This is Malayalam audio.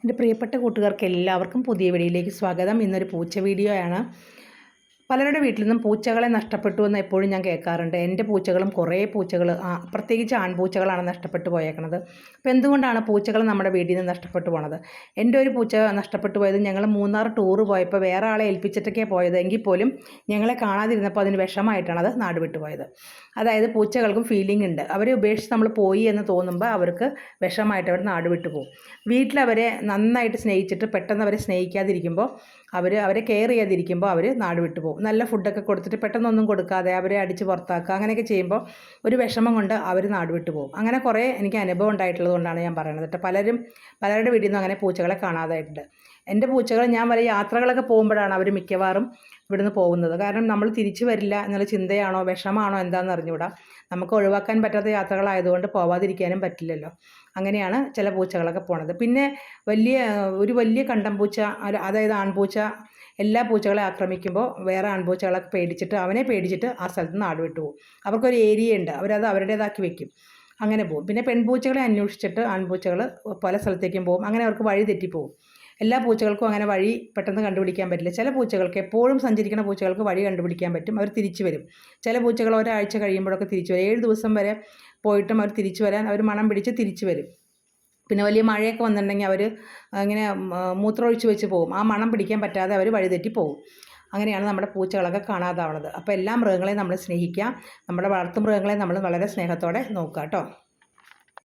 എൻ്റെ പ്രിയപ്പെട്ട കൂട്ടുകാർക്ക് എല്ലാവർക്കും പുതിയ വീഡിയോയിലേക്ക് സ്വാഗതം. ഇന്നൊരു പൂച്ച വീഡിയോ ആണ്. പലരുടെ വീട്ടിൽ നിന്നും പൂച്ചകളെ നഷ്ടപ്പെട്ടു എന്ന് എപ്പോഴും ഞാൻ കേൾക്കാറുണ്ട്. എൻ്റെ പൂച്ചകളും കുറേ പൂച്ചകൾ, പ്രത്യേകിച്ച് ആൺപൂച്ചകളാണ് നഷ്ടപ്പെട്ടു പോയേക്കുന്നത്. അപ്പോൾ എന്തുകൊണ്ടാണ് പൂച്ചകൾ നമ്മുടെ വീട്ടിൽ നിന്ന് നഷ്ടപ്പെട്ടു പോണത്? എൻ്റെ ഒരു പൂച്ച നഷ്ടപ്പെട്ടു പോയത് ഞങ്ങൾ മൂന്നാർ ടൂറ് പോയപ്പോൾ വേറെ ആളെ ഏൽപ്പിച്ചിട്ടൊക്കെ പോയത്, എങ്കിൽ പോലും ഞങ്ങളെ കാണാതിരുന്നപ്പോൾ അതിന് വിഷമമായിട്ടാണ് അത് നാട് വിട്ടുപോയത്. അതായത് പൂച്ചകൾക്കും ഫീലിംഗ് ഉണ്ട്. അവരെ ഉപേക്ഷിച്ച് നമ്മൾ പോയി എന്ന് തോന്നുമ്പോൾ അവർക്ക് വിഷമമായിട്ട് അവർ നാട് വിട്ടു പോകും. വീട്ടിലവരെ നന്നായിട്ട് സ്നേഹിച്ചിട്ട് പെട്ടെന്ന് അവരെ സ്നേഹിക്കാതിരിക്കുമ്പോൾ, അവരെ കെയർ ചെയ്യാതിരിക്കുമ്പോൾ അവർ നാട് വിട്ടു പോകും. നല്ല ഫുഡൊക്കെ കൊടുത്തിട്ട് പെട്ടെന്നൊന്നും കൊടുക്കാതെ അവരെ അടിച്ച് പുറത്താക്കുക, അങ്ങനെയൊക്കെ ചെയ്യുമ്പോൾ ഒരു വിഷമം കൊണ്ട് അവർ നാട് വിട്ടു പോകും. അങ്ങനെ കുറേ എനിക്ക് അനുഭവം ഉണ്ടായിട്ടുള്ളത് കൊണ്ടാണ് ഞാൻ പറയുന്നത് കേട്ടോ. പലരുടെ വീട്ടിൽ നിന്നും അങ്ങനെ പൂച്ചകളെ കാണാതായിട്ടുണ്ട്. എൻ്റെ പൂച്ചകൾ ഞാൻ വരെ യാത്രകളൊക്കെ പോകുമ്പോഴാണ് അവർ മിക്കവാറും ഇവിടുന്ന് പോകുന്നത്. കാരണം നമ്മൾ തിരിച്ചു വരില്ല എന്നുള്ള ചിന്തയാണോ വിഷമാണോ എന്താണെന്ന് അറിഞ്ഞുകൂടാ. നമുക്ക് ഒഴിവാക്കാൻ പറ്റാത്ത യാത്രകളായതുകൊണ്ട് പോവാതിരിക്കാനും പറ്റില്ലല്ലോ. അങ്ങനെയാണ് ചില പൂച്ചകളൊക്കെ പോണത്. പിന്നെ വലിയ കണ്ടം പൂച്ച, അതായത് ആൺപൂച്ച എല്ലാ പൂച്ചകളെ ആക്രമിക്കുമ്പോൾ വേറെ ആൺപൂച്ചകളൊക്കെ അവനെ പേടിച്ചിട്ട് ആ സ്ഥലത്ത് നാട് വിട്ടു പോകും. അവർക്കൊരു ഏരിയ ഉണ്ട്, അവരത് അവരുടേതാക്കി വെക്കും. അങ്ങനെ പോകും. പിന്നെ പെൺപൂച്ചകളെ അന്വേഷിച്ചിട്ട് ആൺപൂച്ചകൾ പല സ്ഥലത്തേക്കും പോകും. അങ്ങനെ അവർക്ക് വഴി തെറ്റിപ്പോകും. എല്ലാ പൂച്ചകൾക്കും അങ്ങനെ വഴി പെട്ടെന്ന് കണ്ടുപിടിക്കാൻ പറ്റില്ല. ചില പൂച്ചകൾക്ക്, എപ്പോഴും സഞ്ചരിക്കുന്ന പൂച്ചകൾക്ക് വഴി കണ്ടുപിടിക്കാൻ പറ്റും. അവർ തിരിച്ചു വരും. ചില പൂച്ചകൾ ഒരാഴ്ച കഴിയുമ്പോഴൊക്കെ തിരിച്ചു വരും. 7 ദിവസം വരെ പോയിട്ടും അവർ തിരിച്ചു വരാൻ അവർ മണം പിടിച്ച് തിരിച്ചു വരും. പിന്നെ വലിയ മഴയൊക്കെ വന്നിട്ടുണ്ടെങ്കിൽ അവർ ഇങ്ങനെ മൂത്രമൊഴിച്ച് വെച്ച് പോകും. ആ മണം പിടിക്കാൻ പറ്റാതെ അവർ വഴിതെറ്റി പോകും. അങ്ങനെയാണ് നമ്മുടെ പൂച്ചകളൊക്കെ കാണാതാവുന്നത്. അപ്പോൾ എല്ലാ മൃഗങ്ങളെയും നമ്മൾ സ്നേഹിക്കുക. നമ്മുടെ വളർത്തു മൃഗങ്ങളെ നമ്മൾ വളരെ സ്നേഹത്തോടെ നോക്കുക കേട്ടോ.